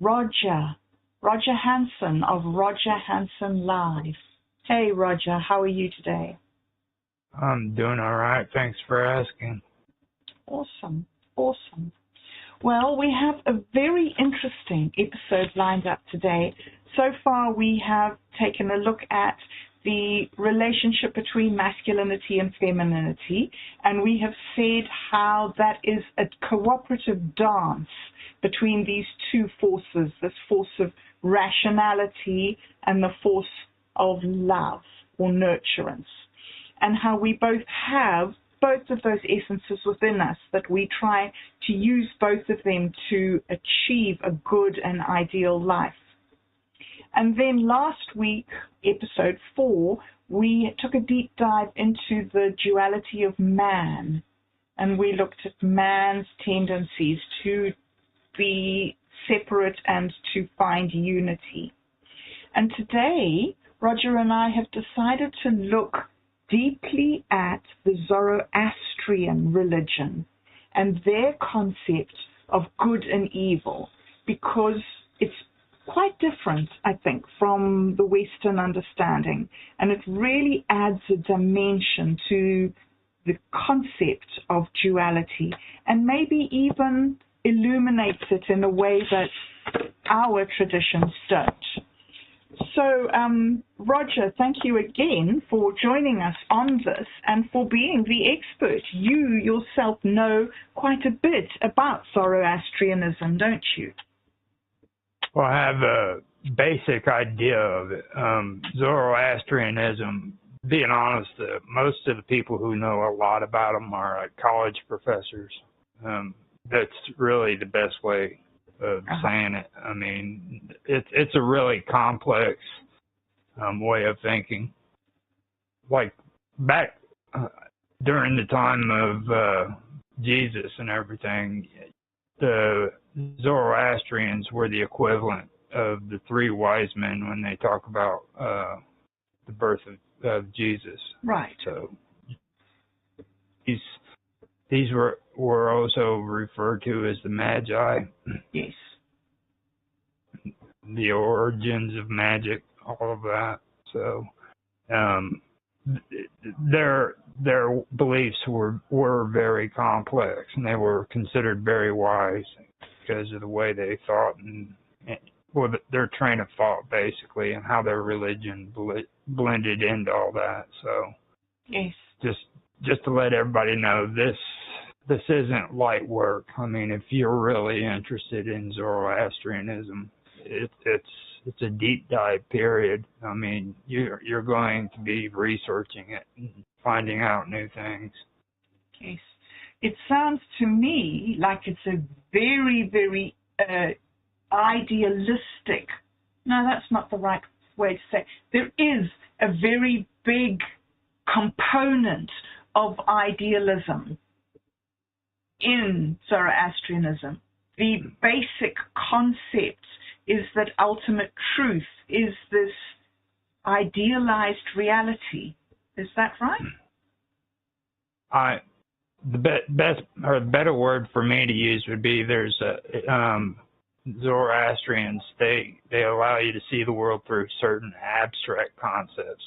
Roger Hansen of Roger Hansen Live. Hey, Roger, how are you today? I'm doing all right. Thanks for asking. Awesome. Well, we have a very interesting episode lined up today. So far, we have taken a look at the relationship between masculinity and femininity, and we have said how that is a cooperative dance between these two forces, this force of rationality and the force of love or nurturance, and how we both have both of those essences within us, that we try to use both of them to achieve a good and ideal life. And then last week, episode 4, we took a deep dive into the duality of man, and we looked at man's tendencies to be separate and to find unity. And today, Roger and I have decided to look deeply at the Zoroastrian religion and their concept of good and evil, because it's quite different, I think, from the Western understanding, and it really adds a dimension to the concept of duality, and maybe even illuminates it in a way that our traditions don't. So, Roger, thank you again for joining us on this and for being the expert. You yourself know quite a bit about Zoroastrianism, don't you? Well, I have a basic idea of it. Zoroastrianism, being honest, most of the people who know a lot about them are like college professors. That's really the best way of saying it. I mean, it's a really complex way of thinking. Like back during the time of Jesus and everything, the Zoroastrians were the equivalent of the 3 wise men when they talk about the birth of Jesus. Right. So these were also referred to as the Magi. Yes. The origins of magic, all of that. So their beliefs were very complex, and they were considered very wise because of the way they thought and their train of thought, basically, and how their religion blended into all that. So yes, just to let everybody know, this isn't light work. I mean, if you're really interested in Zoroastrianism, it's a deep dive period. I mean, you're going to be researching it and finding out new things. Yes. It sounds to me like it's a very, very idealistic. No, that's not the right way to say. There is a very big component of idealism in Zoroastrianism. The basic concept is that ultimate truth is this idealized reality. Is that right? The best or the better word for me to use would be there's a Zoroastrians. They allow you to see the world through certain abstract concepts.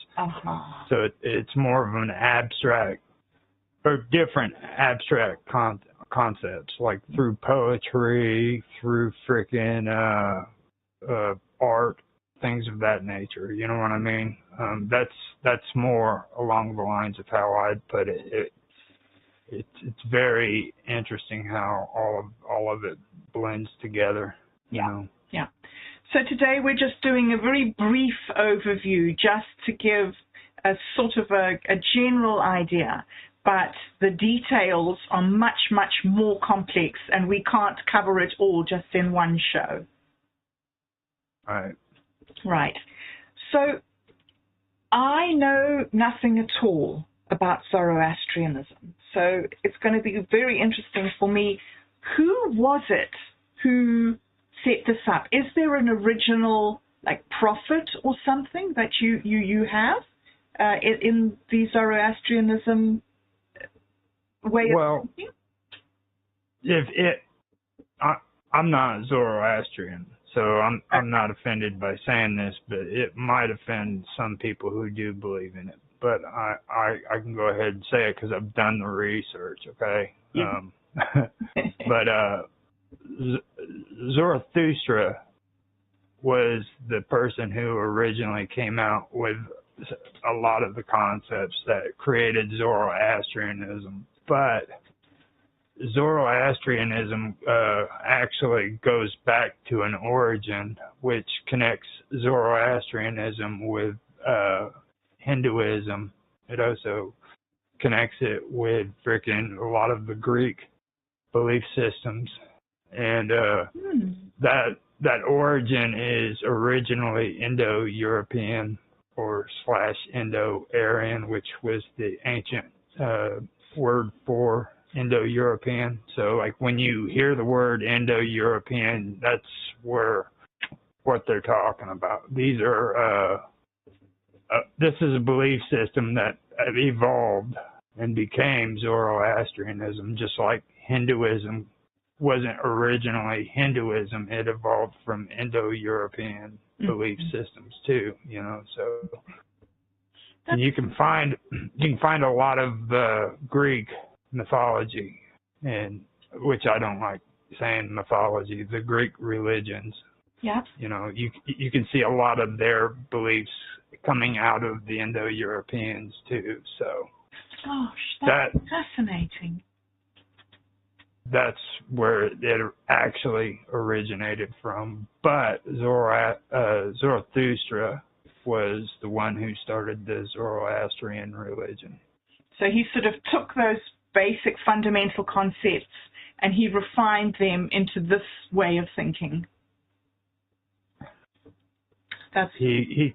So it's more of an abstract or different abstract concepts, like through poetry, through freaking art, things of that nature. You know what I mean? That's more along the lines of how I'd put it. It's very interesting how all of it blends together. You know? Yeah. So today we're just doing a very brief overview, just to give a sort of a general idea. But the details are much, much more complex, and we can't cover it all just in one show. Right. So I know nothing at all about Zoroastrianism. So it's going to be very interesting for me. Who was it who set this up? Is there an original prophet or something that you have in the Zoroastrianism way of thinking? I'm not Zoroastrian, So I'm not offended by saying this, but it might offend some people who do believe in it. But I can go ahead and say it because I've done the research, okay? Yeah. But Zarathustra was the person who originally came out with a lot of the concepts that created Zoroastrianism. But Zoroastrianism actually goes back to an origin which connects Zoroastrianism with Hinduism. It also connects it with freaking a lot of the Greek belief systems, and that origin is originally Indo-European or / Indo-Aryan, which was the ancient word for Indo-European. So like when you hear the word Indo-European, that's what they're talking about. These are this is a belief system that evolved and became Zoroastrianism, just like Hinduism wasn't originally Hinduism. It evolved from Indo-European belief systems too, you know. So you can find a lot of Greek mythology, and which I don't like saying mythology, the Greek religions. Yeah. You know, you can see a lot of their beliefs coming out of the Indo-Europeans too. So gosh, that's fascinating. That's where it actually originated from. But Zarathustra was the one who started the Zoroastrian religion. So he sort of took those basic fundamental concepts and he refined them into this way of thinking. That's he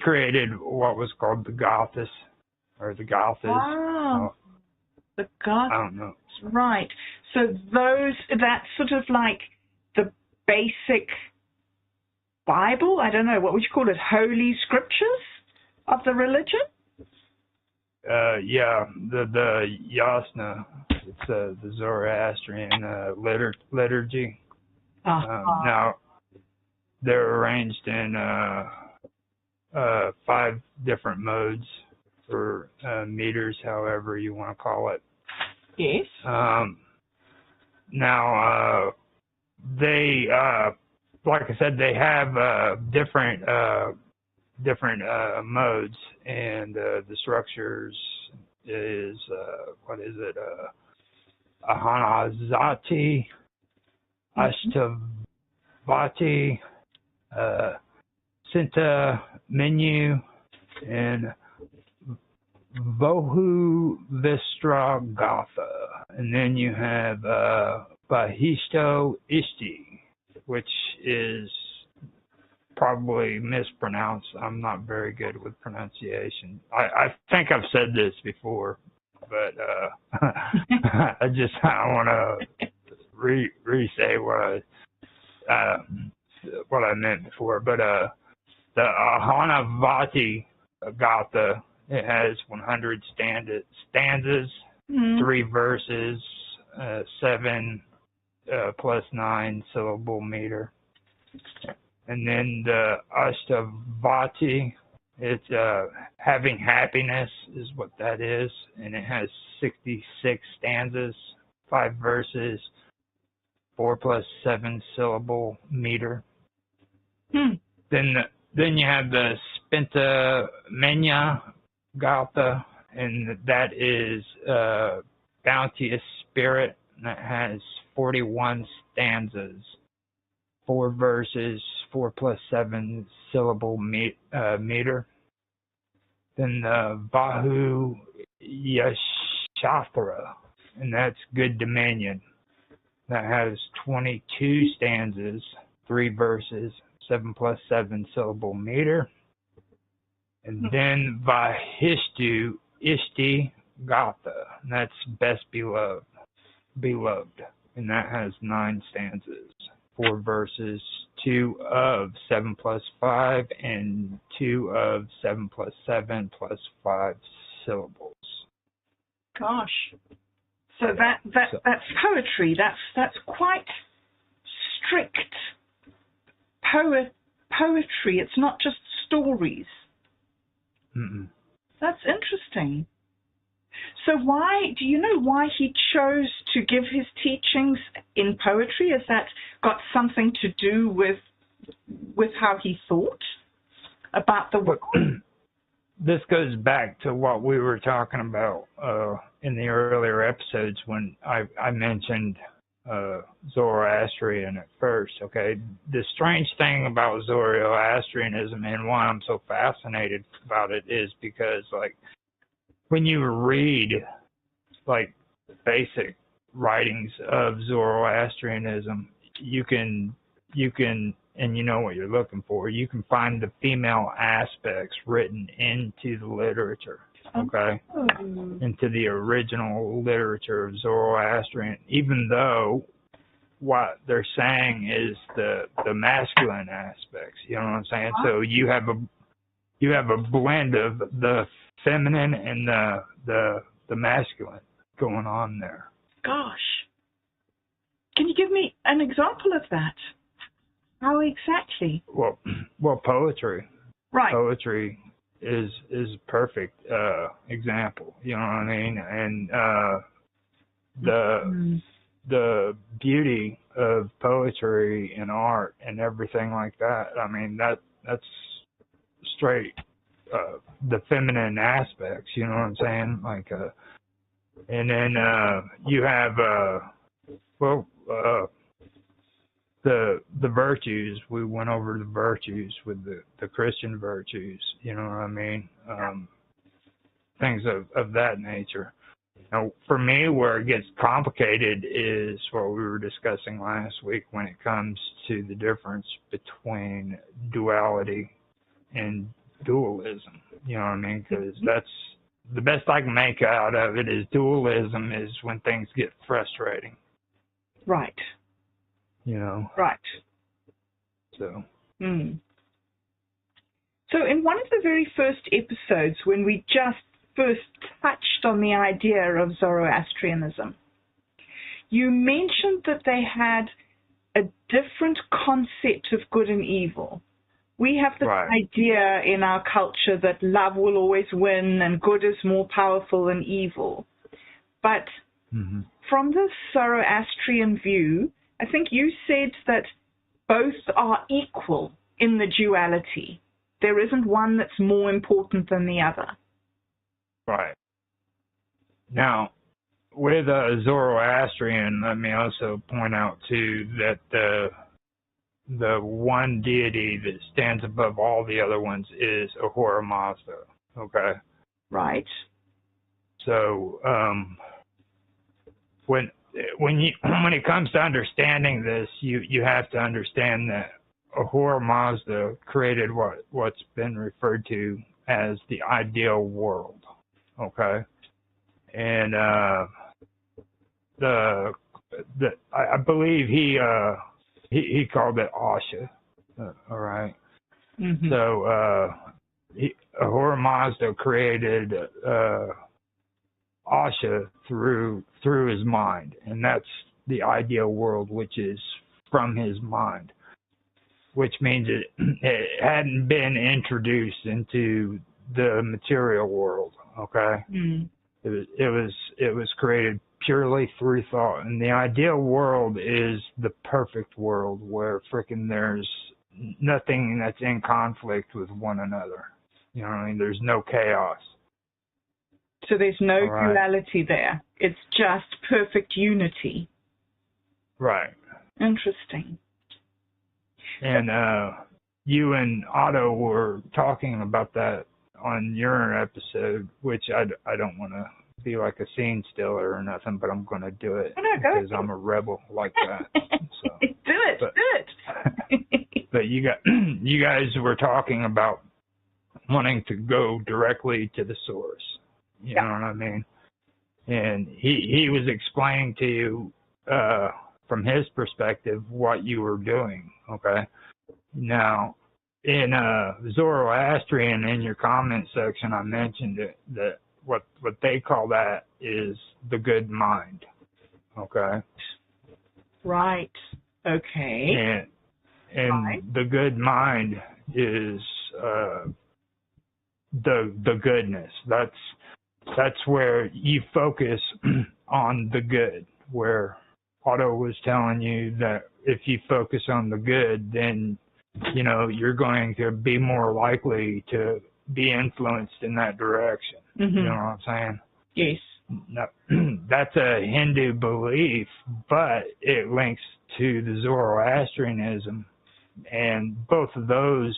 created what was called the Gothas, or the Gothas. Wow. The Gothas. I don't know. Right. So that's sort of like the basic Bible, I don't know, what would you call it, holy scriptures of the religion? Yeah, the Yasna, it's the Zoroastrian liturgy. Now, they're arranged in 5 different modes for meters, however you want to call it. Yes. Now, they, like I said, they have different modes, and the structures is what is it? Ahanazati, Ashtavati, Sinta Menu, and Vohu Vistragatha. And then you have Bahishto Ishti, which is probably mispronounced. I'm not very good with pronunciation. I think I've said this before, but I want to re-say what I meant before. But the Ahanavati Gatha, it has 100 stanzas, 3 verses, 7 plus 9 syllable meter. And then the Ashtavati, it's having happiness is what that is, and it has 66 stanzas, 5 verses, 4 plus 7 syllable meter. Then you have the Spenta Menya Gatha, and that is bounteous spirit, and that has 41 stanzas, 4 verses, 4 plus 7 syllable meter. Then the Bahu Yashatra, and that's good dominion. That has 22 stanzas, 3 verses, 7 plus 7 syllable meter. And then Vahishtu Ishti Gatha, and that's best beloved, and that has 9 stanzas, 4 verses, 2 of 7 plus 5, and 2 of 7 plus 7 plus 5 syllables. Gosh. So that's poetry. That's quite strict poetry. It's not just stories. Mm-mm. That's interesting. So do you know why he chose to give his teachings in poetry? Has that got something to do with how he thought about the world? This goes back to what we were talking about in the earlier episodes when I mentioned Zoroastrian at first, okay? The strange thing about Zoroastrianism and why I'm so fascinated about it is because, like, when you read, like, basic writings of Zoroastrianism, you can, and you know what you're looking for, you can find the female aspects written into the literature, okay? Into the original literature of Zoroastrian, even though what they're saying is the masculine aspects, you know what I'm saying? So you have a blend of the feminine and the masculine going on there. Gosh. Can you give me an example of that? How exactly? Well, poetry. Right. Poetry is a perfect example. You know what I mean? And the beauty of poetry and art and everything like that. I mean, that's straight the feminine aspects. You know what I'm saying? Like, and then you have the virtues. We went over the virtues with the Christian virtues, you know what I mean? Things of that nature. Now, for me, where it gets complicated is what we were discussing last week when it comes to the difference between duality and dualism, you know what I mean? Because that's the best I can make out of it is dualism is when things get frustrating. Right. You know. Right. So. So in one of the very first episodes, when we just first touched on the idea of Zoroastrianism, you mentioned that they had a different concept of good and evil. We have this idea in our culture that love will always win and good is more powerful than evil. But from the Zoroastrian view, I think you said that both are equal in the duality. There isn't one that's more important than the other. Right. Now, with Zoroastrian, let me also point out, too, that the one deity that stands above all the other ones is Ahura Mazda, okay? Right. So, when it comes to understanding this, you have to understand that Ahura Mazda created what's been referred to as the ideal world, okay? And I believe he called it Asha, all right? So Ahura Mazda created Asha through his mind, and that's the ideal world, which is from his mind, which means it hadn't been introduced into the material world, okay? It was created purely through thought, and the ideal world is the perfect world where frickin' there's nothing that's in conflict with one another. You know what I mean? There's no chaos. So there's no duality there. It's just perfect unity. Right. Interesting. And you and Otto were talking about that on your episode, which I don't want to be like a scene stealer or nothing, but I'm going to do it because I'm a rebel like that. So. Do it. But you guys were talking about wanting to go directly to the source. You know what I mean? And he was explaining to you from his perspective what you were doing, okay? Now, in Zoroastrian, in your comment section, I mentioned it, that what they call that is the good mind, okay? Right. Okay. And the good mind is the goodness. That's where you focus on the good, where Otto was telling you that if you focus on the good, then, you know, you're going to be more likely to be influenced in that direction. Mm-hmm. You know what I'm saying? Yes. Now, that's a Hindu belief, but it links to the Zoroastrianism, and both of those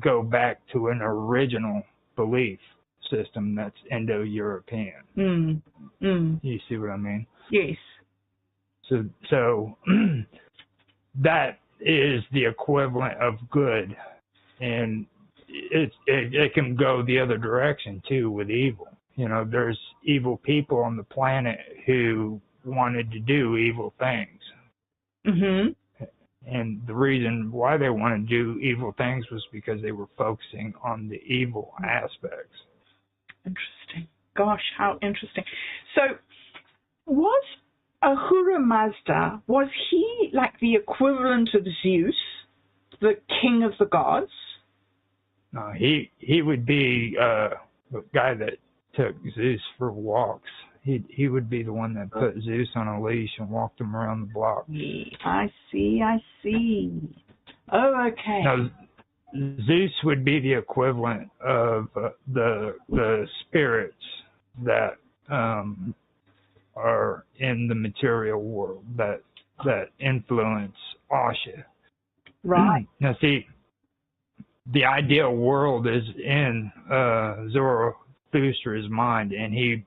go back to an original belief system that's Indo-European. Mm. Mm. You see what I mean? Yes. So that is the equivalent of good, and it can go the other direction too with evil. You know, there's evil people on the planet who wanted to do evil things. Mm-hmm. And the reason why they wanted to do evil things was because they were focusing on the evil aspects. Interesting. Gosh, how interesting. So, was Ahura Mazda, was he like the equivalent of Zeus, the king of the gods? No, he would be the guy that took Zeus for walks. He would be the one that put Zeus on a leash and walked him around the block. I see. Oh, okay. Now, Zeus would be the equivalent of the spirits that are in the material world that influence Asha. Right. Now, see, the ideal world is in Zarathustra's mind, and he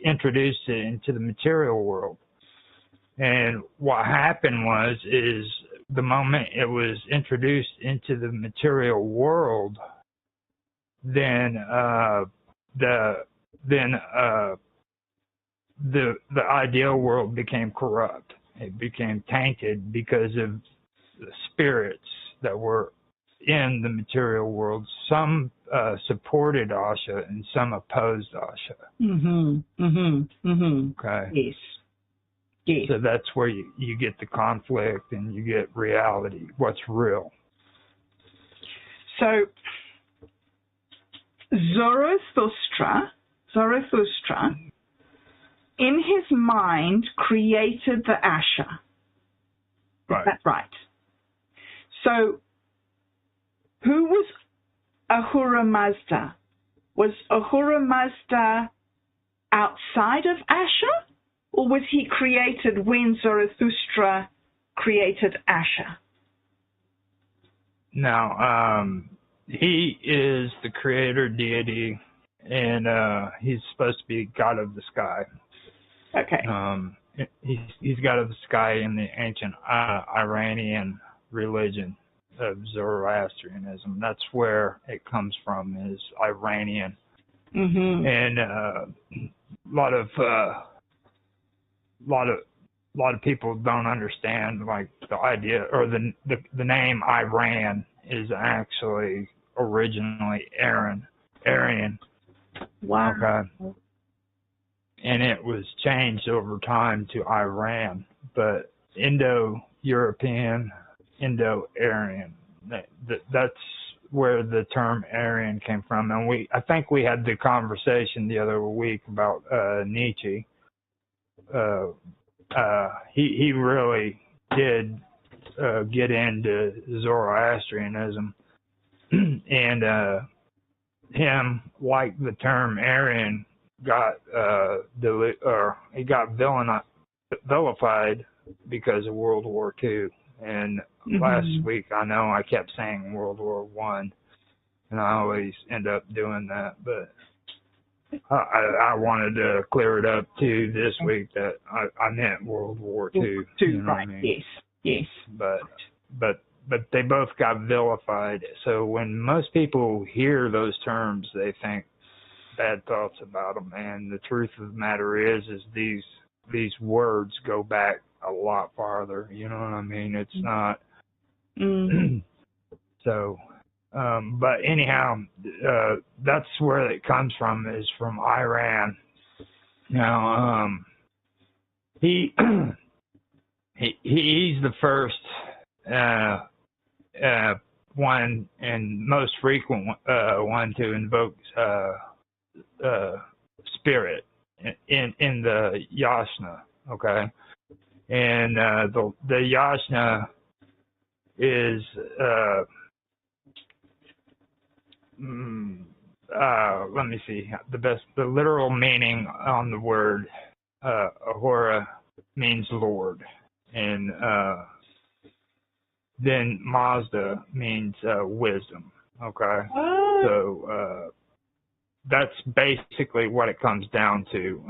introduced it into the material world. And what happened is the moment it was introduced into the material world, then the ideal world became corrupt. It became tainted because of the spirits that were in the material world. Some supported Asha and some opposed Asha. Mm-hmm. Mm-hmm. Mm-hmm. Okay. Yes. Yes. So that's where you get the conflict and you get reality, what's real. So Zoroaster, in his mind, created the Asha. Right. Is that right? So who was Ahura Mazda? Was Ahura Mazda outside of Asha? Or was he created when Zarathustra created Asha? Now, he is the creator deity, and he's supposed to be God of the sky. Okay. He's God of the sky in the ancient Iranian religion of Zoroastrianism. That's where it comes from, is Iranian. Mm-hmm. And a lot of people don't understand, like, the idea, or the name Iran is actually originally Aryan. Wow. Okay. And it was changed over time to Iran, but Indo-European, Indo-Aryan. That's where the term Aryan came from. And I think we had the conversation the other week about Nietzsche. He really did get into Zoroastrianism, and him, like the term Aryan, got he got vilified because of World War II. And last week, I know I kept saying World War I, and I always end up doing that, but I wanted to clear it up too this week that I meant World War II. You know right? What I mean? Yes. But they both got vilified. So when most people hear those terms, they think bad thoughts about them. And the truth of the matter is these words go back a lot farther. You know what I mean? It's not. So. But anyhow, that's where it comes from, is from Iran. Now, he's the first one and most frequent one to invoke spirit in the yasna. Okay, and the yasna is let me see the literal meaning on the word ahura means Lord, and then Mazda means wisdom. Okay, so that's basically what it comes down to.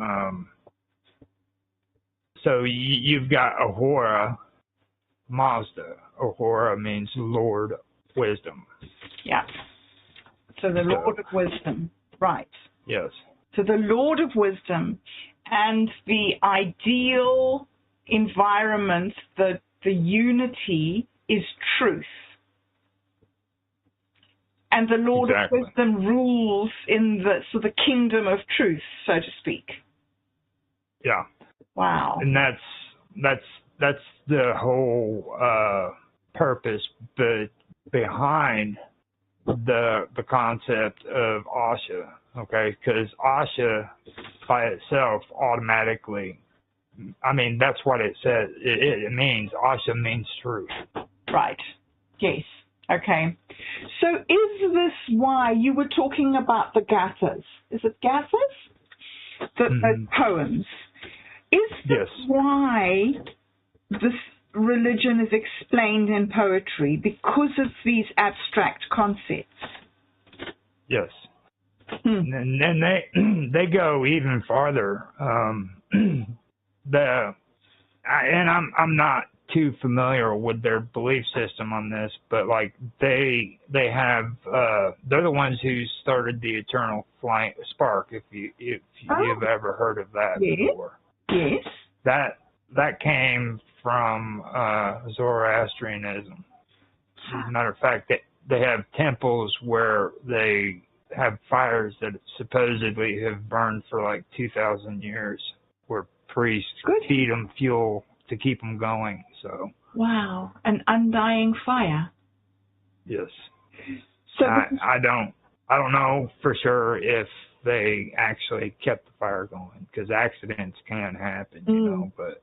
So you've got Ahura, Mazda. Ahura means Lord, wisdom. Yeah. So the Lord of wisdom, right? Yes. So the Lord of wisdom, and the ideal environment, the unity is truth. And the Lord of wisdom rules in the kingdom of truth, so to speak. Yeah. Wow. And that's the whole purpose behind the concept of Asha. Okay, because Asha by itself automatically, I mean, that's what it says. It means Asha means truth. Right. Yes. Okay. So is this why you were talking about the gathas? Is it gathas? The poems. Is this why this religion is explained in poetry? Because of these abstract concepts? Yes. And then they go even farther. I'm not too familiar with their belief system on this, but like they have they're the ones who started the eternal spark. If you've ever heard of that before. Yes. That came from Zoroastrianism. As a matter of fact, they have temples where they have fires that supposedly have burned for like 2,000 years, where priests feed them fuel to keep them going. So wow, an undying fire. Yes. So I don't know for sure if they actually kept the fire going, because accidents can happen, you know. But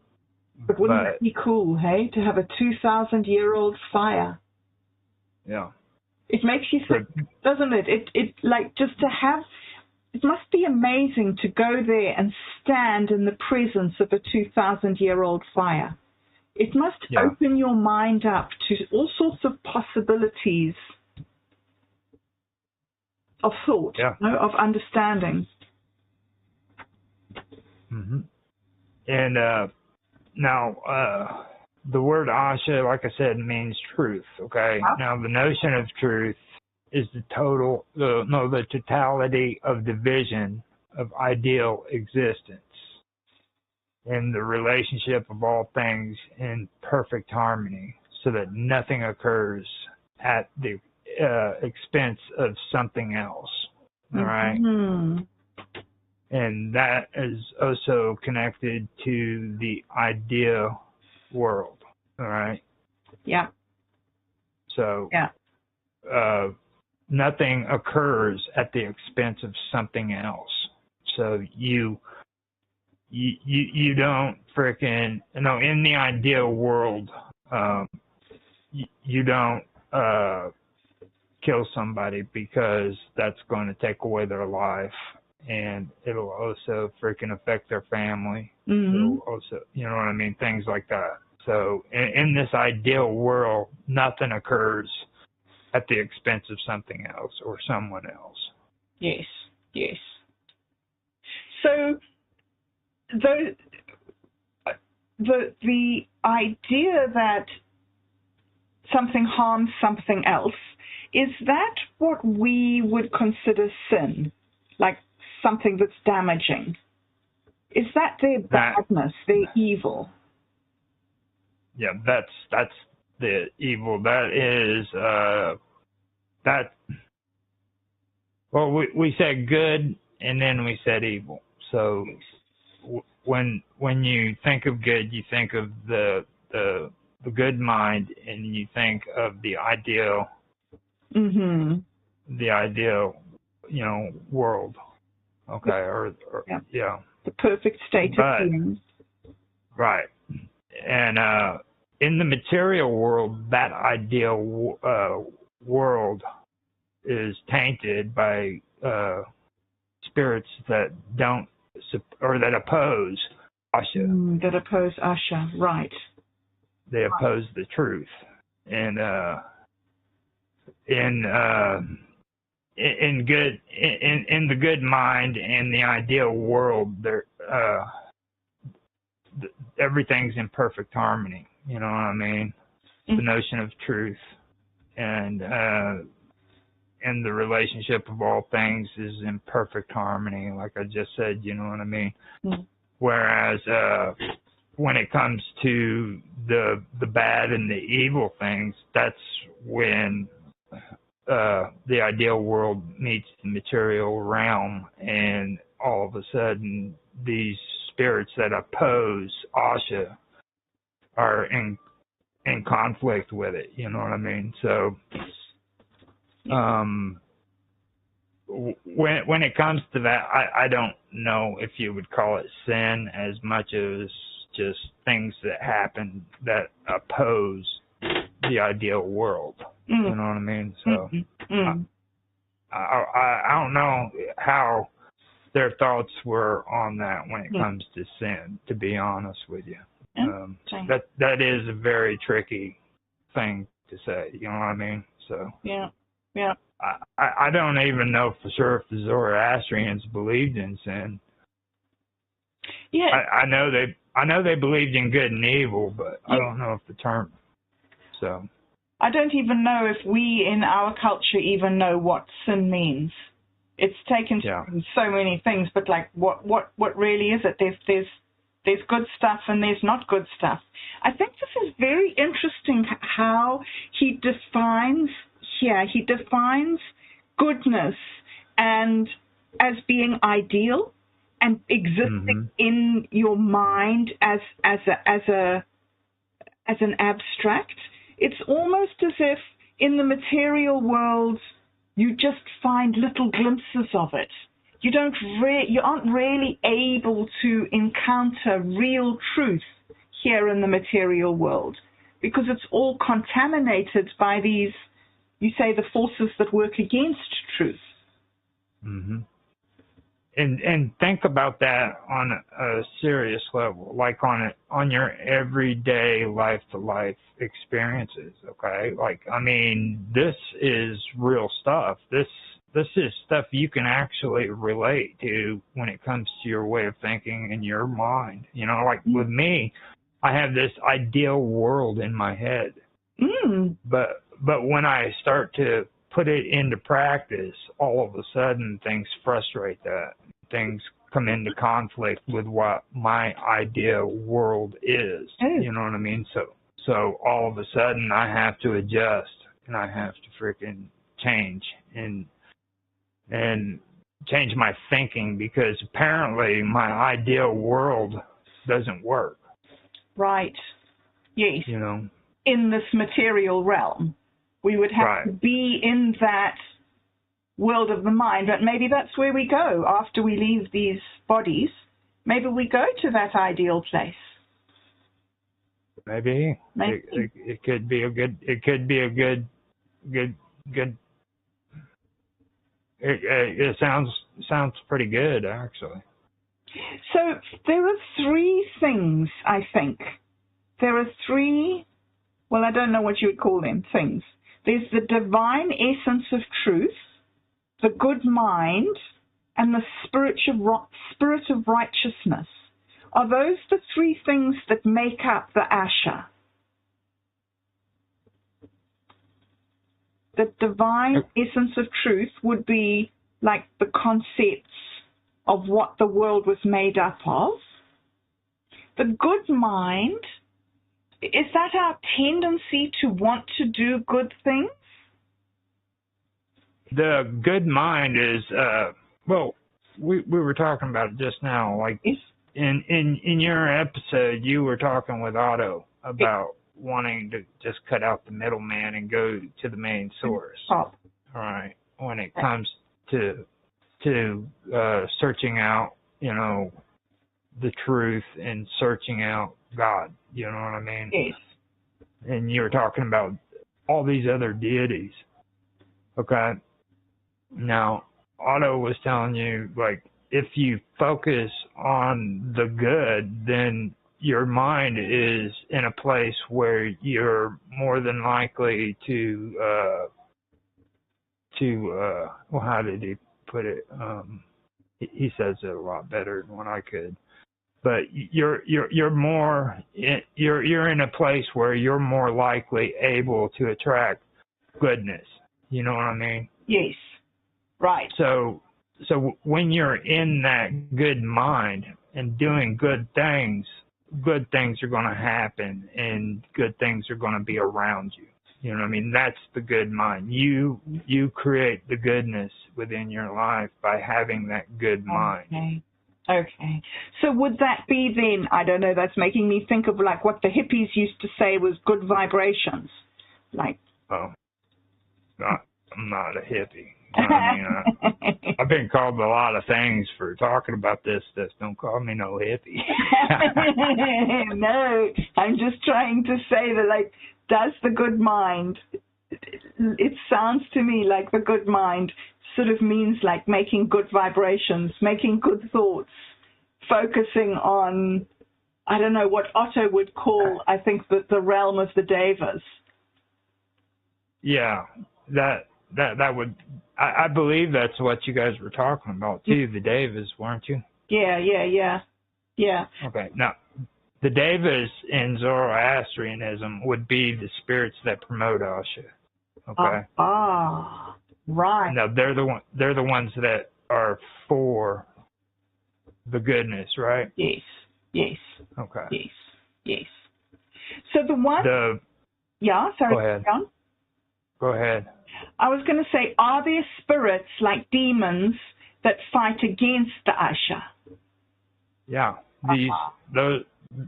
wouldn't that be cool, hey, to have a 2,000-year-old fire? Yeah. It makes you think, doesn't it? It like just to have. It must be amazing to go there and stand in the presence of a 2,000-year-old fire. It must open your mind up to all sorts of possibilities of thought, of understanding. Mm-hmm. And now, the word Asha, like I said, means truth. Okay. Now, the notion of truth is the totality of division of ideal existence, and the relationship of all things in perfect harmony, so that nothing occurs at the expense of something else. All right. Mm-hmm. And that is also connected to the idea world. All right. Yeah. So nothing occurs at the expense of something else. So you don't freaking, in the ideal world, you don't kill somebody because that's going to take away their life, and it'll also freaking affect their family. Mm-hmm. It'll also, you know what I mean? Things like that. So in this ideal world, nothing occurs at the expense of something else or someone else. Yes, yes. So the idea that something harms something else, is that what we would consider sin? Like something that's damaging? Is that their badness, their evil? Yeah, that's the evil. That is well, we said good and then we said evil. So when you think of good, you think of the the good mind and you think of the ideal, Mm-hmm. the ideal, world. Okay, yeah. The perfect state of being. Right. And in the material world, that ideal world is tainted by spirits that don't or that oppose Asha. That oppose Asha, right? They oppose the truth, and in the good mind and the ideal world, there everything's in perfect harmony. You know what I mean? The notion of truth and the relationship of all things is in perfect harmony, like I just said. You know what I mean? Whereas when it comes to the bad and the evil things, that's when the ideal world meets the material realm, and all of a sudden these spirits that oppose Asha are in conflict with it. You know what I mean? So when it comes to that, I don't know if you would call it sin as much as just things that happen that oppose the ideal world. You know what I mean? So I don't know how their thoughts were on that when it comes to sin, to be honest with you. That is a very tricky thing to say, you know what I mean? So yeah. I don't even know for sure if the Zoroastrians believed in sin. Yeah. I know they believed in good and evil, but I don't know if the term. So I don't even know if we in our culture even know what sin means. It's taken so many things, but like what really is it? There's good stuff and there's not good stuff. I think this is very interesting how he defines goodness and as being ideal and existing in your mind as an abstract. It's almost as if in the material world you just find little glimpses of it. You aren't really able to encounter real truth here in the material world because it's all contaminated by these, you say, the forces that work against truth. And think about that on a serious level, like on your everyday life-to-life experiences, okay? Like, I mean, this is real stuff. This is stuff you can actually relate to when it comes to your way of thinking and your mind. You know, like with me, I have this ideal world in my head. But when I start to put it into practice, all of a sudden things frustrate that. Things come into conflict with what my ideal world is. You know what I mean? So all of a sudden I have to adjust and I have to freaking change and change my thinking because apparently my ideal world doesn't work. Right. Yes. You know? In this material realm. We would have to be in that world of the mind, but maybe that's where we go after we leave these bodies. Maybe we go to that ideal place. Maybe. It could be a good. It sounds pretty good, actually. So there are three things, I think. There are three, well, I don't know what you would call them, things. There's the divine essence of truth, the good mind, and the spirit of righteousness. Are those the three things that make up the Asha? The divine essence of truth would be like the concepts of what the world was made up of. The good mind, is that our tendency to want to do good things? The good mind is, we were talking about it just now. Like in your episode, you were talking with Otto about wanting to just cut out the middleman and go to the main source. Oh. All right. When it comes to searching out, the truth and searching out God, you know what I mean? Yes. And you were talking about all these other deities. Okay. Now, Otto was telling you, like, if you focus on the good, then your mind is in a place where you're more than likely to well, how did he put it? He says it a lot better than what I could. But you're in a place where you're more likely able to attract goodness. You know what I mean? Yes. Right. So when you're in that good mind and doing good things are going to happen, and good things are going to be around you. You know what I mean? That's the good mind. You create the goodness within your life by having that good mind. Okay. So would that be then, I don't know, that's making me think of like what the hippies used to say was good vibrations. Like. Oh, I'm not a hippie. You know what I mean? I've been called a lot of things for talking about this. Don't call me no hippie. No, I'm just trying to say that, like, does the good mind, it sounds to me like the good mind sort of means like making good vibrations, making good thoughts, focusing on, I don't know, what Otto would call, I think, the realm of the devas. Yeah, that would, I believe that's what you guys were talking about too, the devas, weren't you? Yeah. Okay, now, the devas in Zoroastrianism would be the spirits that promote Asha. Okay. Right. Now they're the ones that are for the goodness, right? Yes. Okay. Yes. So the one. Yeah. Sorry. Go ahead. John? Go ahead. I was going to say, are there spirits like demons that fight against the Asha? Yeah.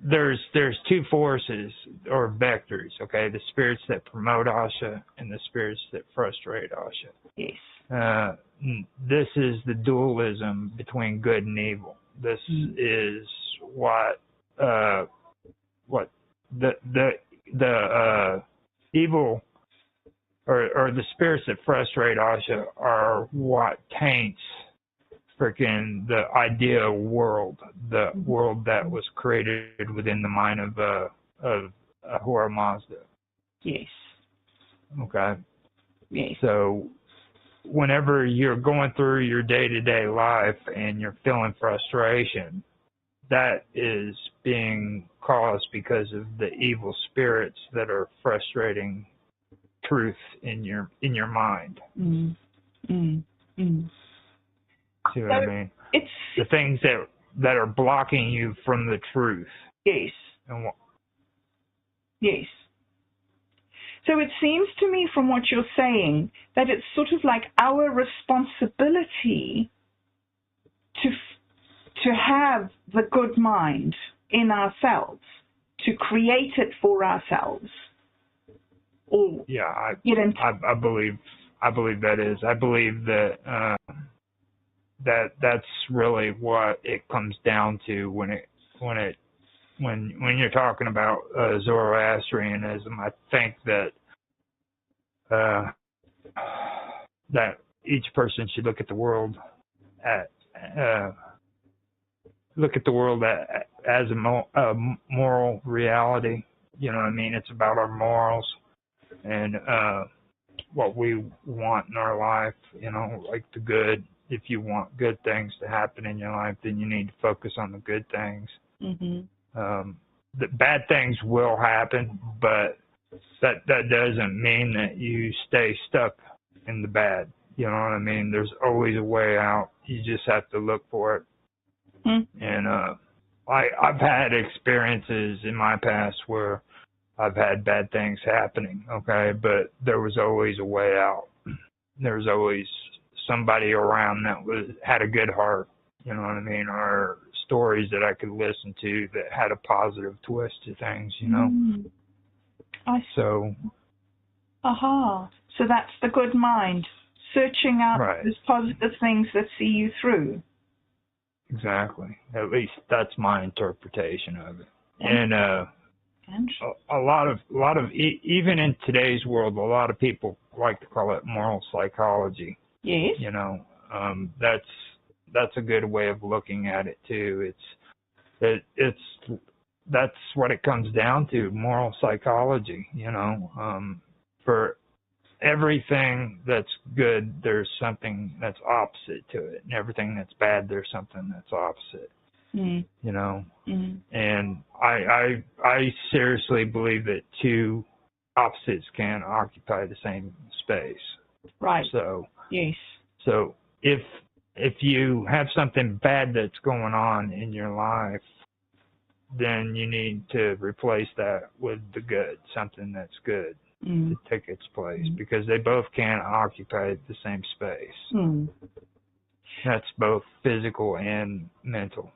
There's two forces or vectors, okay? The spirits that promote Asha and the spirits that frustrate Asha. Yes. This is the dualism between good and evil. This is what the evil or the spirits that frustrate Asha are what taints freaking the idea world, the world that was created within the mind of Ahura Mazda. Yes. Okay. Yes. So whenever you're going through your day-to-day life and you're feeling frustration, that is being caused because of the evil spirits that are frustrating truth in your mind. See what I mean? It's the things that are blocking you from the truth. Yes. Yes. So it seems to me from what you're saying that it's sort of like our responsibility to have the good mind in ourselves, to create it for ourselves. Or I believe that is. I believe that that's really what it comes down to when you're talking about Zoroastrianism. I think that that each person should look at the world as a moral reality. You know what I mean? It's about our morals and what we want in our life. You know, like the good. If you want good things to happen in your life, then you need to focus on the good things. The bad things will happen, but that doesn't mean that you stay stuck in the bad. You know what I mean? There's always a way out. You just have to look for it. And I've had experiences in my past where I've had bad things happening, okay? But there was always a way out. There was always somebody around that had a good heart, you know what I mean? Or stories that I could listen to that had a positive twist to things, you know? I see. So, aha. So that's the good mind, searching out right. those positive things that see you through. Exactly. At least that's my interpretation of it. And a lot of even in today's world, a lot of people like to call it moral psychology. Yes. You know, that's a good way of looking at it too. That's what it comes down to, moral psychology. You know, for everything that's good, there's something that's opposite to it, and everything that's bad, there's something that's opposite. You know, and I seriously believe that two opposites can occupy the same space. Right. So yes. So if you have something bad that's going on in your life, then you need to replace that with the good, something that's good to take its place, because they both can occupy the same space. That's both physical and mental.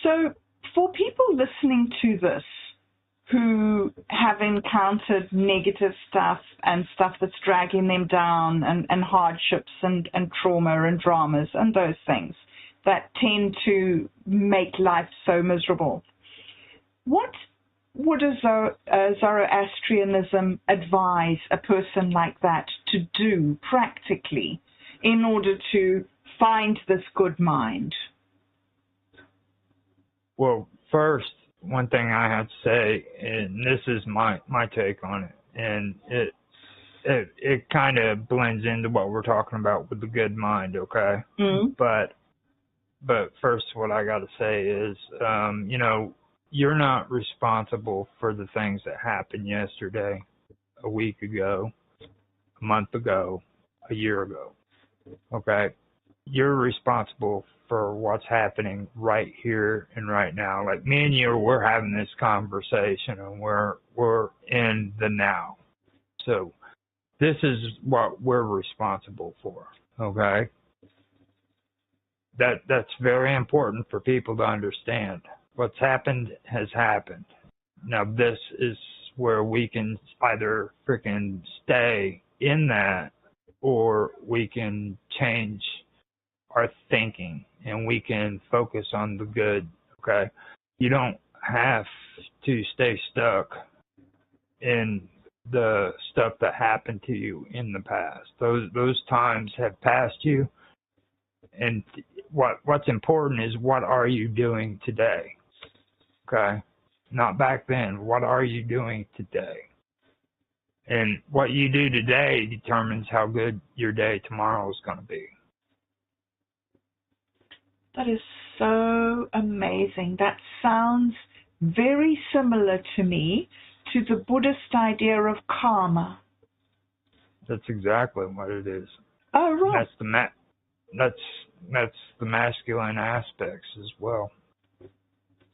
So for people listening to this who have encountered negative stuff and stuff that's dragging them down, and hardships and trauma and dramas and those things that tend to make life so miserable, what would Zoroastrianism advise a person like that to do practically in order to find this good mind? Well, first, one thing I have to say, and this is my take on it, and it kind of blends into what we're talking about with the good mind, okay? But first, what I got to say is, you know, you're not responsible for the things that happened yesterday, a week ago, a month ago, a year ago, okay? You're responsible for what's happening right here and right now. Like me and you, we're having this conversation, and we're in the now. So this is what we're responsible for, okay? That's very important for people to understand. What's happened has happened. Now this is where we can either freaking stay in that, or we can change our thinking, and we can focus on the good, okay? You don't have to stay stuck in the stuff that happened to you in the past. Those times have passed you, and what's important is, what are you doing today, okay? Not back then. What are you doing today? And what you do today determines how good your day tomorrow is going to be. That is so amazing. That sounds very similar to me to the Buddhist idea of karma. That's exactly what it is. Oh, right. That's the masculine aspects as well.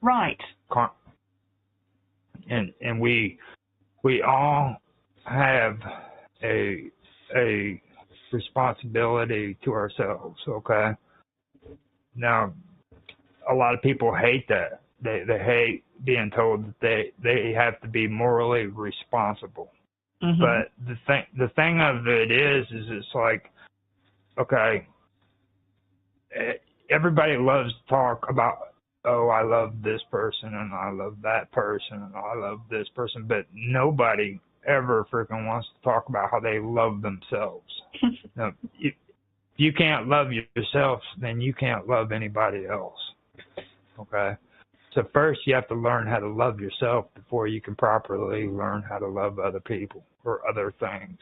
Right. And we all have a responsibility to ourselves, okay? Now, a lot of people hate that. They hate being told that they have to be morally responsible. But the thing of it is it's like, okay, everybody loves to talk about, oh, I love this person, and I love that person, and I love this person, but nobody ever freaking wants to talk about how they love themselves. Now, if you can't love yourself, then you can't love anybody else, okay? So first you have to learn how to love yourself before you can properly learn how to love other people or other things.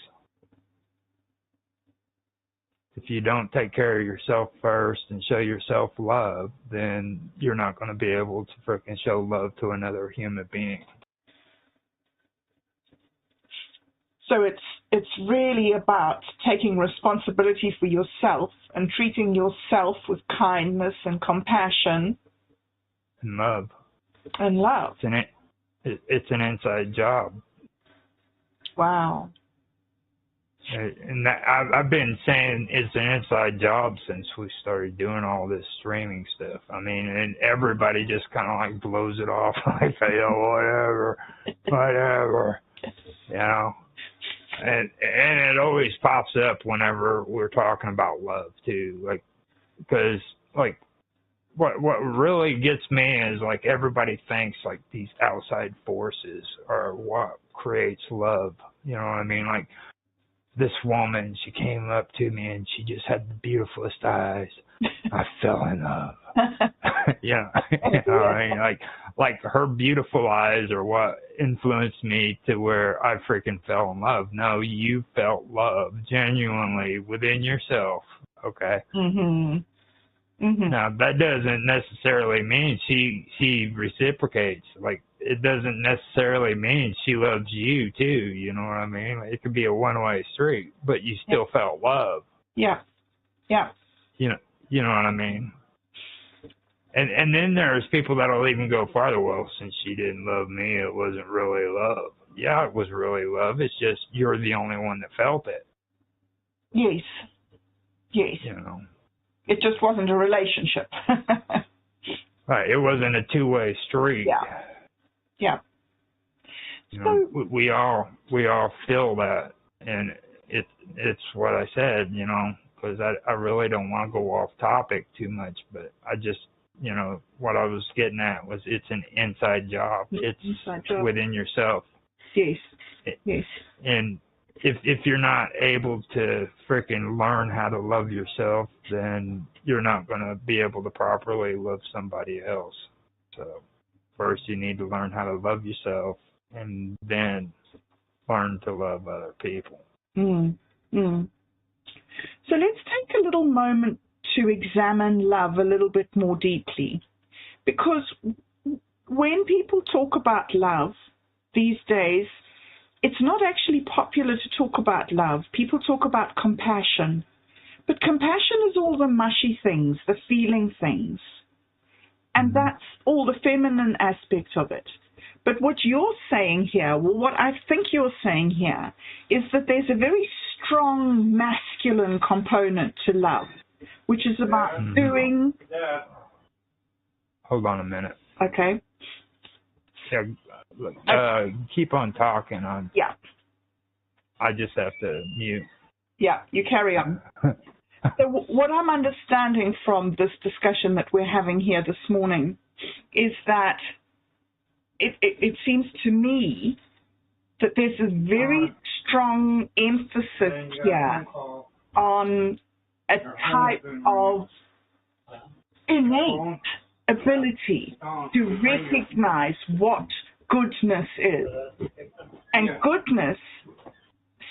If you don't take care of yourself first and show yourself love, then you're not going to be able to freaking show love to another human being. So it's really about taking responsibility for yourself and treating yourself with kindness and compassion. And love. And love. It's an inside job. Wow. And I've been saying it's an inside job since we started doing all this streaming stuff. I mean, and everybody just kind of like blows it off like, oh, whatever. You know, and it always pops up whenever we're talking about love too, like, because like what really gets me is like everybody thinks like these outside forces are what creates love. You know what I mean? Like this woman, she came up to me and she just had the beautifulest eyes. I fell in love. Yeah, you know, I mean, like her beautiful eyes are what influenced me to where I freaking fell in love. No, you felt love genuinely within yourself. Okay. Mhm. Mhm. Now that doesn't necessarily mean she reciprocates. Like it doesn't necessarily mean she loves you too. You know what I mean? It could be a one-way street, but you still felt love. Yeah. Yeah. You know what I mean? And then there's people that'll even go farther. Well, since she didn't love me, it wasn't really love. Yeah, it was really love. It's just you're the only one that felt it. Yes. Yes. You know. It just wasn't a relationship. Right. It wasn't a two-way street. Yeah. Yeah. You know, we all feel that, and it's what I said. You know, because I really don't want to go off topic too much, but I just. You know, what I was getting at was it's an inside job. It's inside job. Within yourself. Yes. Yes. And if you're not able to freaking learn how to love yourself, then you're not going to be able to properly love somebody else. So first you need to learn how to love yourself and then learn to love other people. Mm. Mm. So let's take a little moment to examine love a little bit more deeply, because when people talk about love these days, it's not actually popular to talk about love. People talk about compassion, but compassion is all the mushy things, the feeling things, and that's all the feminine aspects of it. But what you're saying here, well, what I think you're saying here, is that there's a very strong masculine component to love, which is about doing... Hold on a minute. Okay. Yeah, keep on talking. Yeah. I just have to mute. Yeah, you carry on. So what I'm understanding from this discussion that we're having here this morning is that it seems to me that there's a very strong emphasis here on a type of innate ability to recognize what goodness is. And goodness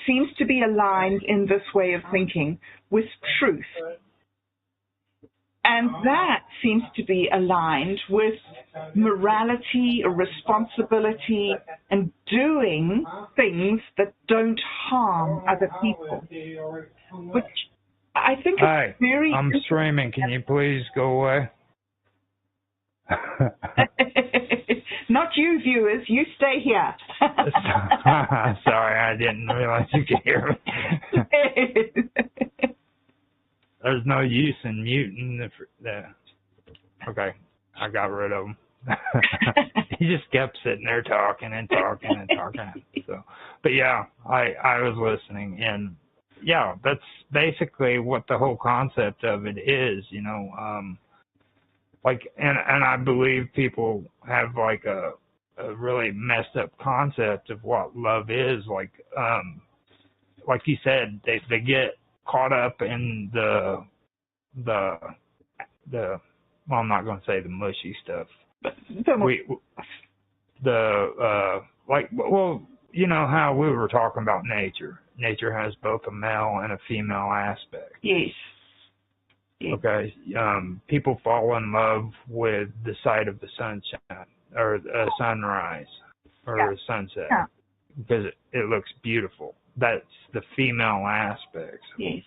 seems to be aligned in this way of thinking with truth. And that seems to be aligned with morality, responsibility, and doing things that don't harm other people. Which I think is very... I'm streaming. Can you please go away? Not you, viewers. You stay here. Sorry, I didn't realize you could hear me. There's no use in muting the... Okay, I got rid of him. He just kept sitting there talking and talking and talking. So, but yeah, I was listening, and yeah, that's basically what the whole concept of it is, you know. Like, and I believe people have like a really messed up concept of what love is. Like you said, they get caught up in the well, I'm not going to say the mushy stuff. Well, you know how we were talking about nature. Nature has both a male and a female aspect. Yes. Okay. People fall in love with the sight of the sunshine or a sunrise or a sunset because it looks beautiful. That's the female aspects. Yes.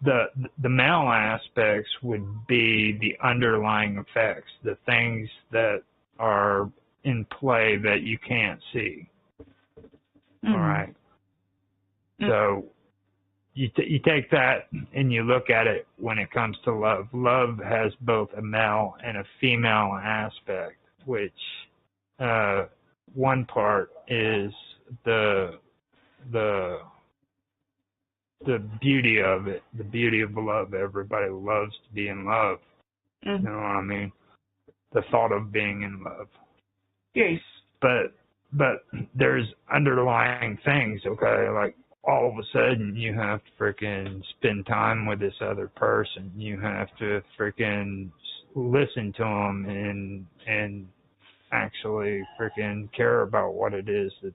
The male aspects would be the underlying effects, the things that are in play that you can't see. Mm-hmm. All right. Mm-hmm. So you take that and you look at it when it comes to love. Love has both a male and a female aspect, which one part is the beauty of it, the beauty of love. Everybody loves to be in love. Mm-hmm. You know what I mean? The thought of being in love. Yes. But there's underlying things, okay? Like all of a sudden you have to freaking spend time with this other person. You have to freaking listen to them and actually freaking care about what it is that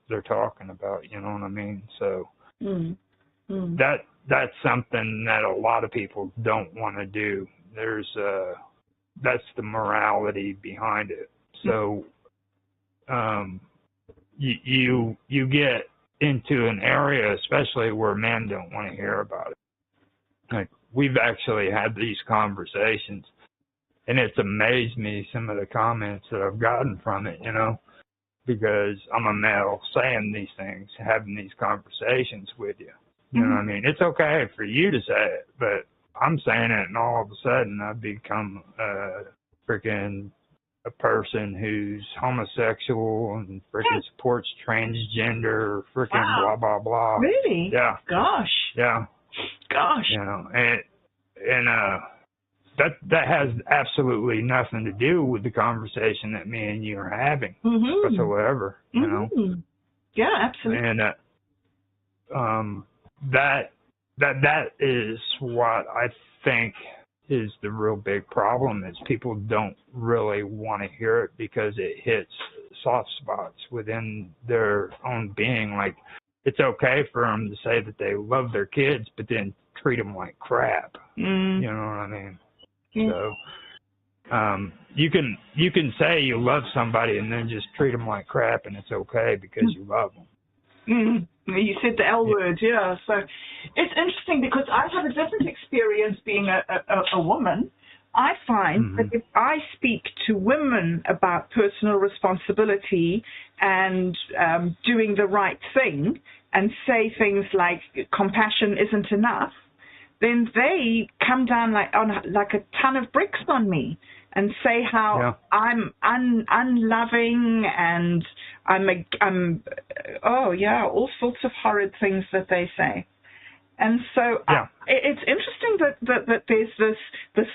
they're talking about. You know what I mean? So that's something that a lot of people don't want to do. That's the morality behind it. So you get into an area, especially where men don't want to hear about it. Like we've actually had these conversations, and it's amazed me some of the comments that I've gotten from it, you know, because I'm a male saying these things, having these conversations with you. You know what I mean? It's okay for you to say it, but I'm saying it, and all of a sudden I've become freaking a person who's homosexual and freaking supports transgender, freaking blah blah blah. Really? Yeah. Gosh. Yeah. Gosh. You know, and that has absolutely nothing to do with the conversation that me and you are having whatsoever. You know. Yeah, absolutely. And that is what I think is the real big problem, is people don't really want to hear it because it hits soft spots within their own being. Like, it's okay for them to say that they love their kids, but then treat them like crap. You know what I mean? So you can say you love somebody and then just treat them like crap, and it's okay because you love them. You said the L word, yeah. So it's interesting because I have a different experience being a woman. I find that if I speak to women about personal responsibility and doing the right thing and say things like compassion isn't enough, then they come down like a ton of bricks on me and say how I'm unloving and all sorts of horrid things that they say. And so it's interesting that there's this.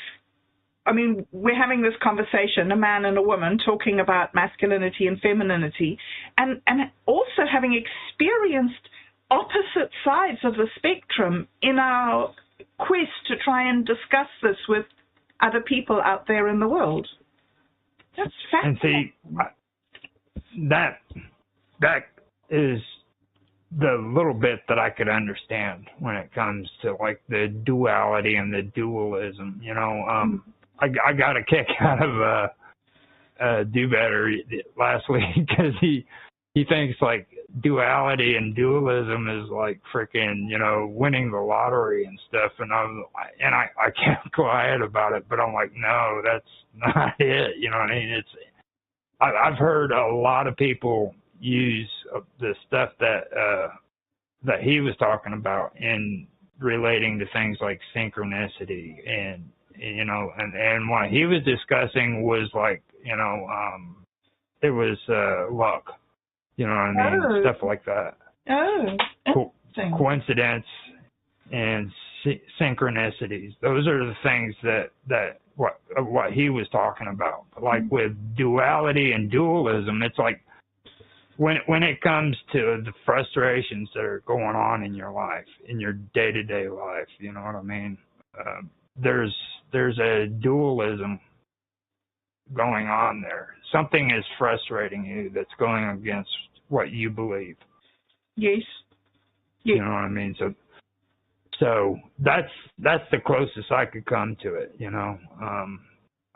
I mean, we're having this conversation, a man and a woman, talking about masculinity and femininity, and also having experienced opposite sides of the spectrum in our quest to try and discuss this with other people out there in the world. That's fascinating. And see, that is the little bit that I could understand when it comes to like the duality and the dualism. You know, I got a kick out of Do Better last week because he thinks like duality and dualism is like freaking, you know, winning the lottery and stuff, and I kept quiet about it, but I'm like, no, that's not it. You know what I mean? I've heard a lot of people use the stuff that he was talking about in relating to things like synchronicity, and you know, and what he was discussing was like, you know, it was luck. You know what I mean? Stuff like that. Coincidence and synchronicities. Those are the things that what he was talking about. Like with duality and dualism, it's like when it comes to the frustrations that are going on in your life, in your day-to-day life, you know what I mean? There's a dualism going on there. Something is frustrating you that's going against what you believe. Yes. You know what I mean? So that's the closest I could come to it, you know.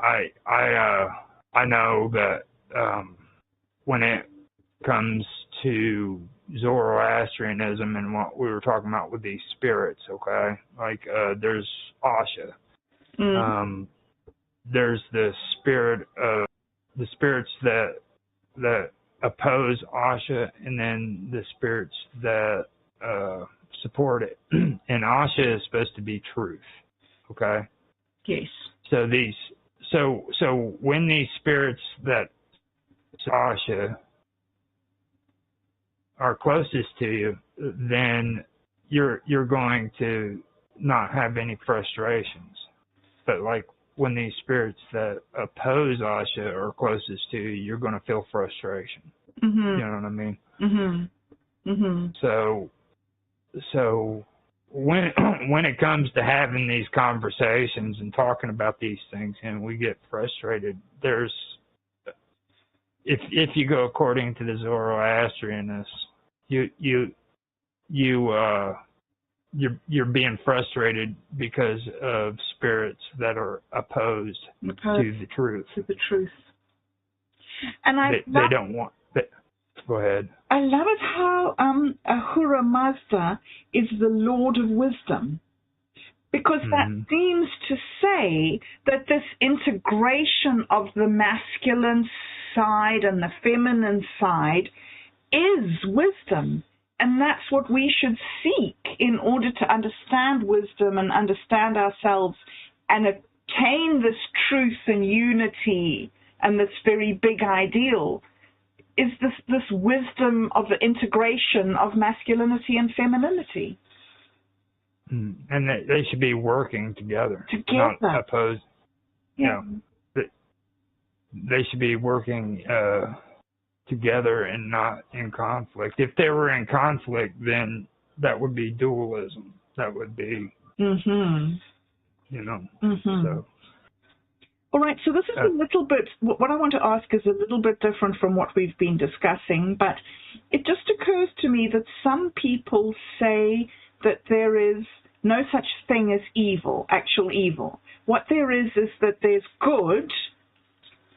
I know that when it comes to Zoroastrianism and what we were talking about with these spirits, okay? Like there's Asha. There's the spirits that oppose Asha, and then the spirits that support it. And Asha is supposed to be truth, okay? Yes. So when these spirits that Asha are closest to you, then you're going to not have any frustrations. But like when these spirits that oppose Asha are closest to you, you're going to feel frustration. Mm-hmm. You know what I mean? Mm-hmm. Mm-hmm. So when it comes to having these conversations and talking about these things, and we get frustrated, there's if you go according to the Zoroastrianists, you're being frustrated because of spirits that are opposed to the truth. To the truth. And they don't want. Go ahead. I love it how Ahura Mazda is the Lord of Wisdom, because that seems to say that this integration of the masculine side and the feminine side is wisdom. And that's what we should seek in order to understand wisdom and understand ourselves and attain this truth and unity and this very big ideal, is this wisdom of the integration of masculinity and femininity. And they should be working together. Not opposed. Yeah. They should be working together and not in conflict. If they were in conflict, then that would be dualism. That would be, so. All right, so this is a little bit, what I want to ask is a little bit different from what we've been discussing, but it just occurs to me that some people say that there is no such thing as evil, actual evil. What there is that there's good,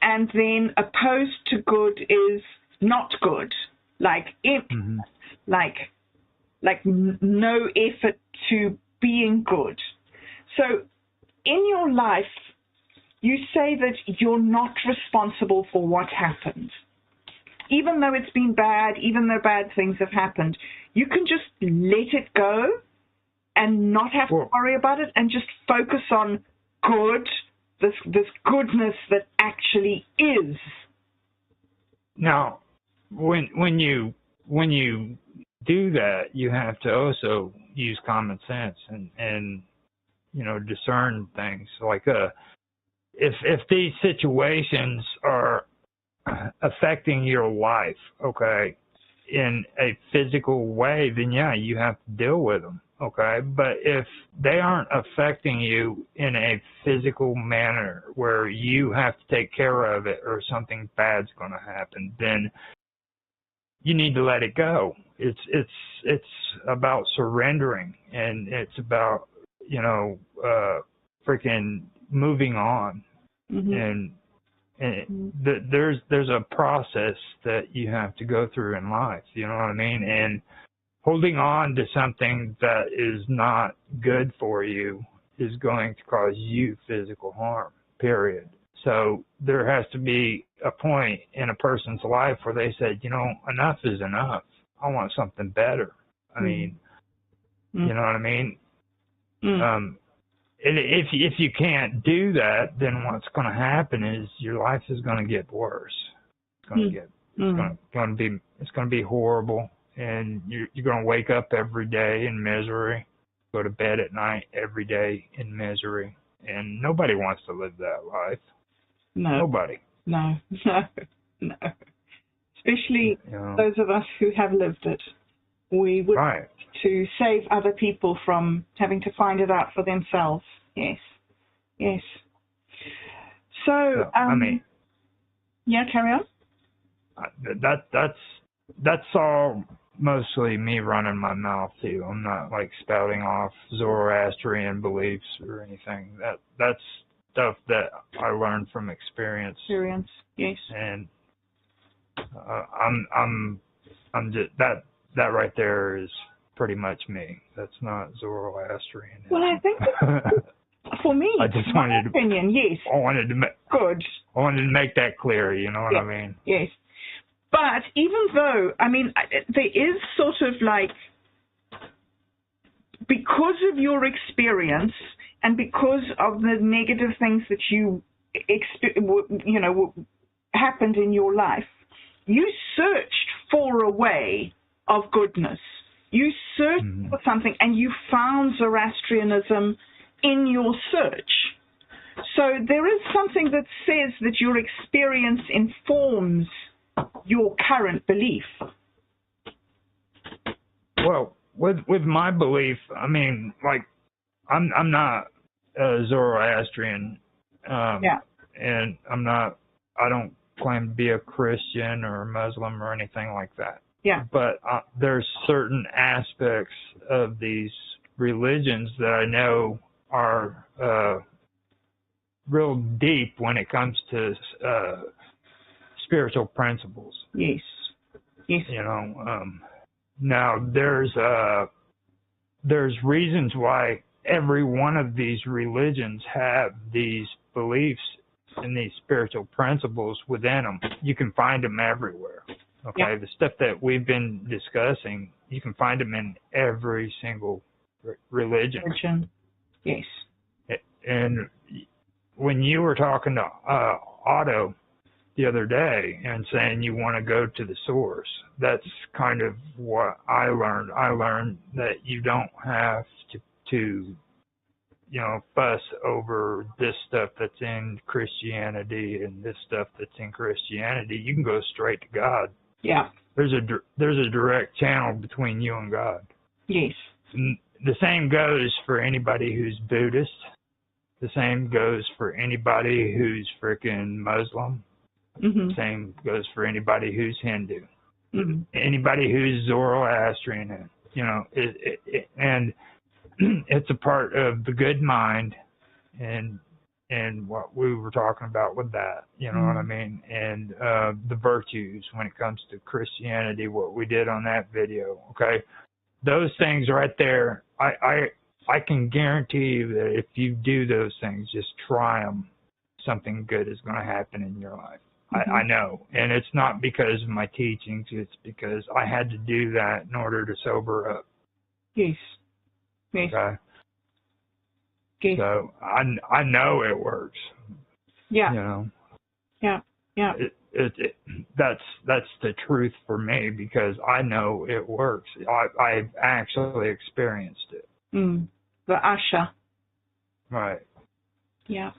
and then opposed to good is not good, like no effort to being good. So in your life, you say that you're not responsible for what happened. Even though it's been bad, even though bad things have happened, you can just let it go and not have to worry about it and just focus on good, this goodness that actually is. Now, when you do that, you have to also use common sense and discern things. Like if these situations are affecting your life, okay, in a physical way, then yeah, you have to deal with them, okay? But if they aren't affecting you in a physical manner where you have to take care of it or something bad's going to happen, then you need to let it go. It's about surrendering, and it's about freaking moving on. And there's a process that you have to go through in life, you know what I mean? And holding on to something that is not good for you is going to cause you physical harm, period. So there has to be a point in a person's life where they said, enough is enough. I want something better. I mean, you know what I mean? If you can't do that, then what's going to happen is your life is going to get worse. It's going to get it's going to be horrible, and you're going to wake up every day in misery, go to bed at night every day in misery, and nobody wants to live that life. No. Nobody. No. Especially those of us who have lived it. We would to save other people from having to find it out for themselves. Yes. So, carry on. That's all mostly me running my mouth too. I'm not like spouting off Zoroastrian beliefs or anything. That's stuff that I learned from experience. Yes. And I'm just that right there is pretty much me. That's not Zoroastrian. Well, I think for me, I just wanted to, opinion, yes. I wanted to make that clear. You know what I mean? Yes. But even though, there is sort of like, because of your experience and because of the negative things that you happened in your life, you searched for a way of goodness. You searched for something, and you found Zoroastrianism in your search. So there is something that says that your experience informs your current belief. Well, with my belief, I mean, like, I'm not a Zoroastrian, and I don't claim to be a Christian or a Muslim or anything like that. Yeah. But there's certain aspects of these religions that I know are real deep when it comes to spiritual principles. Yes. Yes. You know, now there's reasons why every one of these religions have these beliefs and these spiritual principles within them. You can find them everywhere. Okay, yeah. The stuff that we've been discussing, you can find them in every single religion. Yes. And when you were talking to Otto the other day and saying you want to go to the source, that's kind of what I learned. I learned that you don't have to you know, fuss over this stuff that's in Christianity and this stuff that's in Christianity. You can go straight to God. Yeah. There's a direct channel between you and God. Yes. And the same goes for anybody who's Buddhist. The same goes for anybody who's freaking Muslim. Mm-hmm. Same goes for anybody who's Hindu. Mm-hmm. Anybody who's Zoroastrian, you know, and it's a part of the good mind and what we were talking about with that, you know what I mean? And the virtues when it comes to Christianity, what we did on that video, okay? Those things right there, I can guarantee you that if you do those things, just try them, something good is going to happen in your life. Mm-hmm. I know. And it's not because of my teachings, it's because I had to do that in order to sober up. Yes. Yes. Okay. Okay. So I know it works. Yeah. You know. Yeah. Yeah. That's the truth for me because I know it works. I've actually experienced it. The Asha. Right. Yeah.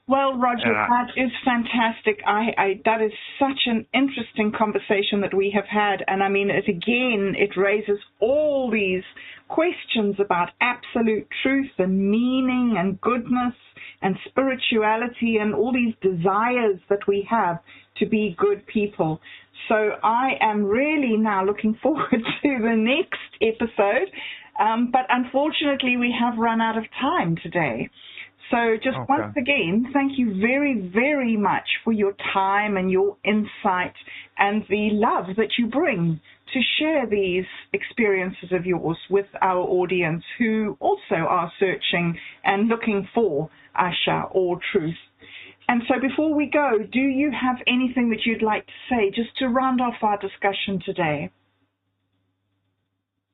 Well, Roger, that is fantastic. That is such an interesting conversation that we have had. And I mean, it raises all these questions about absolute truth and meaning and goodness and spirituality and all these desires that we have to be good people. So I am really now looking forward to the next episode. But unfortunately, we have run out of time today. So just once again, thank you very, very much for your time and your insight and the love that you bring to share these experiences of yours with our audience who also are searching and looking for Asha or truth. And so before we go, do you have anything that you'd like to say just to round off our discussion today?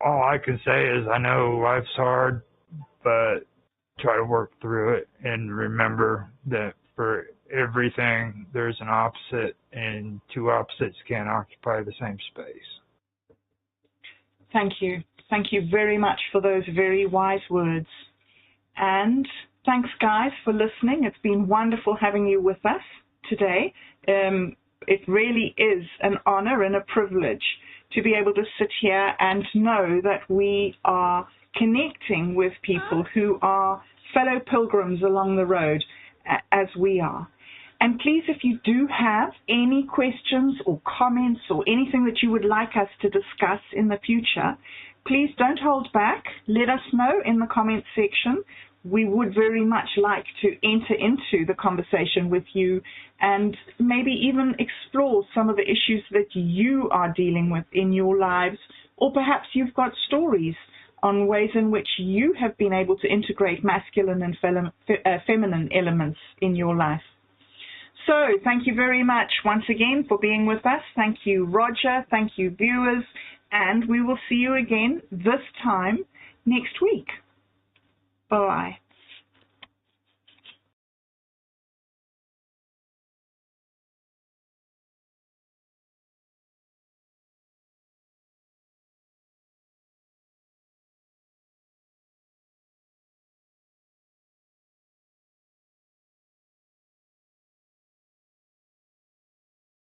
All I can say is I know life's hard, but try to work through it and remember that for everything there's an opposite and two opposites can't occupy the same space. Thank you. Thank you very much for those very wise words. And thanks, guys, for listening. It's been wonderful having you with us today. It really is an honor and a privilege to be able to sit here and know that we are connecting with people who are fellow pilgrims along the road as we are. And please, if you do have any questions or comments or anything that you would like us to discuss in the future, please don't hold back. Let us know in the comments section. We would very much like to enter into the conversation with you and maybe even explore some of the issues that you are dealing with in your lives, or perhaps you've got stories on ways in which you have been able to integrate masculine and feminine elements in your life. So thank you very much once again for being with us. Thank you, Roger. Thank you, viewers. And we will see you again this time next week. Bye.